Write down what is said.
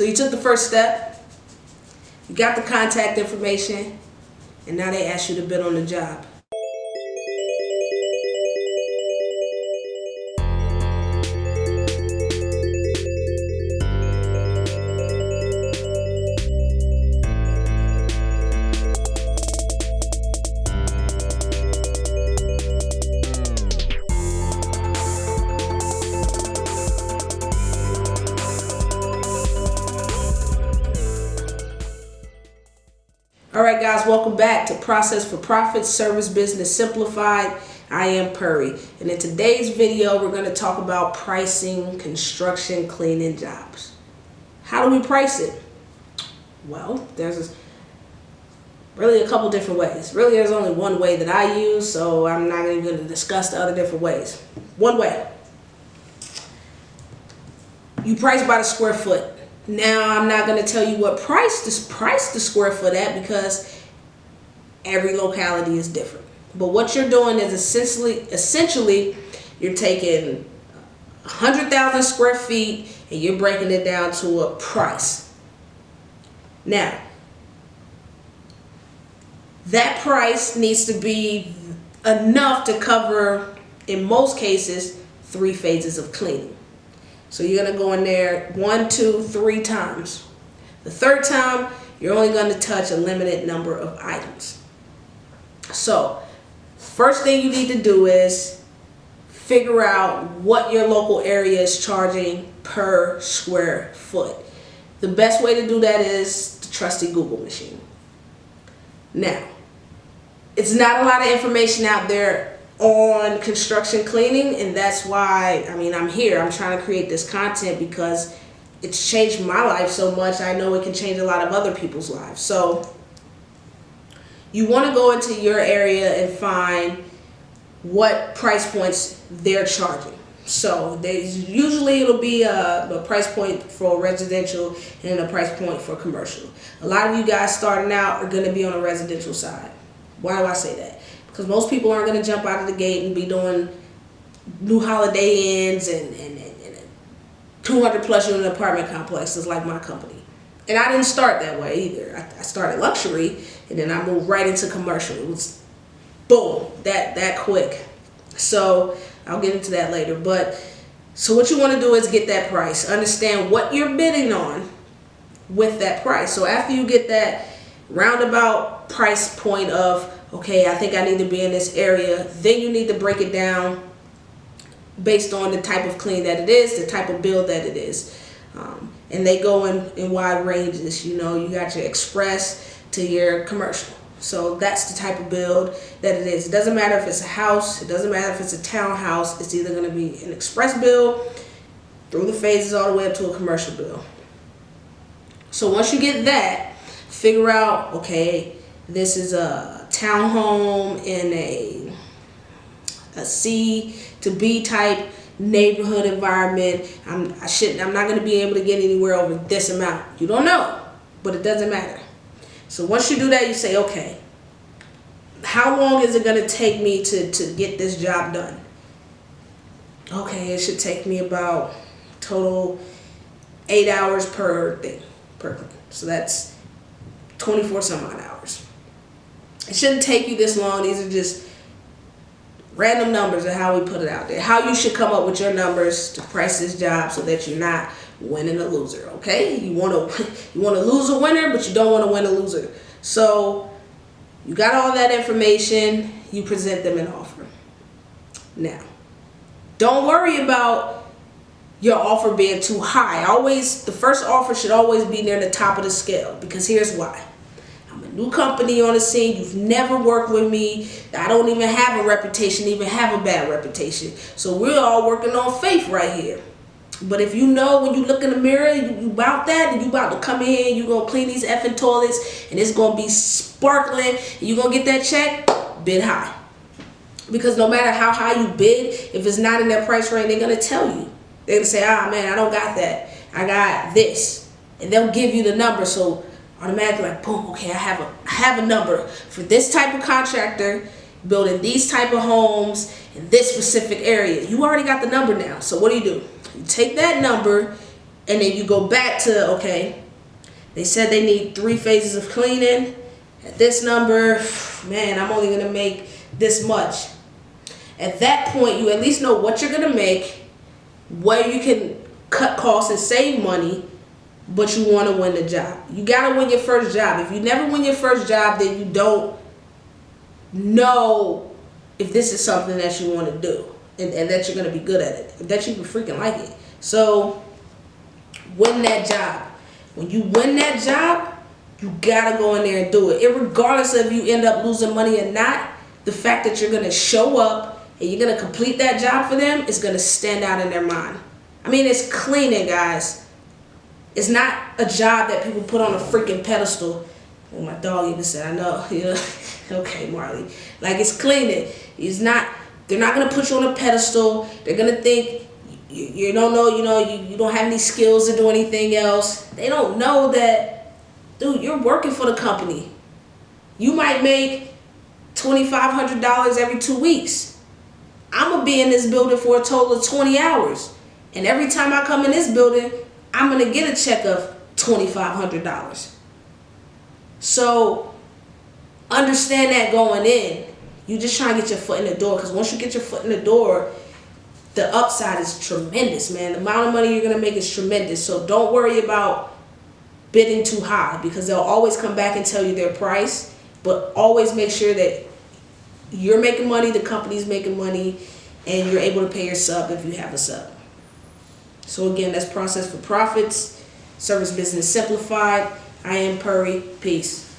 So you took the first step, you got the contact information, and now they ask you to bid on the job. Alright guys, welcome back to Process for Profit, Service Business Simplified. I am Purry, and in today's video we're going to talk about pricing construction cleaning jobs. How do we price it? Well, there's really a couple different ways. Really there's only one way that I use, so I'm not even going to discuss the other different ways. One way. You price by the square foot. Now, I'm not going to tell you what price the square foot at because every locality is different. But what you're doing is essentially you're taking 100,000 square feet and you're breaking it down to a price. Now, that price needs to be enough to cover, in most cases, 3 phases of cleaning. So you're going to go in there 1, 2, 3 times. The third time, you're only going to touch a limited number of items. So first thing you need to do is figure out what your local area is charging per square foot. The best way to do that is the trusty Google machine. Now, it's not a lot of information out there on construction cleaning, and that's why I'm here. I'm trying to create this content because it's changed my life so much. I know it can change a lot of other people's lives. So you want to go into your area and find what price points they're charging. So usually it'll be a price point for residential and a price point for commercial. A lot of you guys starting out are going to be on the residential side. Why do I say that? Because most people aren't going to jump out of the gate and be doing new Holiday Inns and 200 plus unit apartment complexes like my company. And I didn't start that way either. I started luxury and then I moved right into commercial. It was boom, that quick. So I'll get into that later. But so what you want to do is get that price. Understand what you're bidding on with that price. So after you get that roundabout price point of, okay, I think I need to be in this area, then you need to break it down based on the type of clean that it is, the type of build that it is. And they go in wide ranges. You know, you got your express to your commercial. So that's the type of build that it is. It doesn't matter if it's a house, it doesn't matter if it's a townhouse, it's either going to be an express build through the phases all the way up to a commercial build. So once you get that, figure out, okay, this is a townhome in a C to B type neighborhood environment. I'm not going to be able to get anywhere over this amount. You don't know, but it doesn't matter. So once you do that, you say, okay, how long is it going to take me to get this job done? Okay, it should take me about total 8 hours per thing, per clean. So that's 24 some odd hours. It shouldn't take you this long. These are just random numbers of how we put it out there. How you should come up with your numbers to price this job so that you're not winning a loser, okay? You want to lose a winner, but you don't want to win a loser. So you got all that information, you present them an offer. Now, don't worry about your offer being too high. The first offer should always be near the top of the scale, because here's why. I'm a new company on the scene. You've never worked with me. I don't even have a reputation, even have a bad reputation. So we're all working on faith right here. But if you know when you look in the mirror, you about that, and you about to come in here, you're going to clean these effing toilets, and it's going to be sparkling, and you're going to get that check, bid high. Because no matter how high you bid, if it's not in their price range, they're going to tell you. They're going to say, ah, man, I don't got that. I got this. And they'll give you the number. So automatically, like, boom, okay, I have a number for this type of contractor building these type of homes in this specific area. You already got the number now. So what do? You take that number, And then you go back to, okay, they said they need 3 phases of cleaning at this number. Man, I'm only gonna make this much. At that point, you at least know what you're gonna make, where you can cut costs and save money, but you want to win the job. You gotta win your first job. If you never win your first job, then you don't know if this is something that you want to do and that you're gonna be good at it, that you can freaking like it. So win that job. When you win that job, you gotta go in there and do it. Regardless of if you end up losing money or not, the fact that you're gonna show up and you're gonna complete that job for them is gonna stand out in their mind. I mean, it's cleaning, guys. It's not a job that people put on a freaking pedestal. And my dog even said, I know, you know. Okay, Marley. Like, it's cleaning. It's not, they're not gonna put you on a pedestal. They're gonna think you don't know, you don't have any skills to do anything else. They don't know that, dude, you're working for the company. You might make $2,500 every 2 weeks. I'm gonna be in this building for a total of 20 hours. And every time I come in this building, I'm gonna get a check of $2,500. So understand that going in. You just try to get your foot in the door, because once you get your foot in the door, the upside is tremendous, man. The amount of money you're gonna make is tremendous. So don't worry about bidding too high, because they'll always come back and tell you their price. But always make sure that you're making money, the company's making money, and you're able to pay your sub if you have a sub. So again, that's Process for Profits, Service Business Simplified. I am Purry. Peace.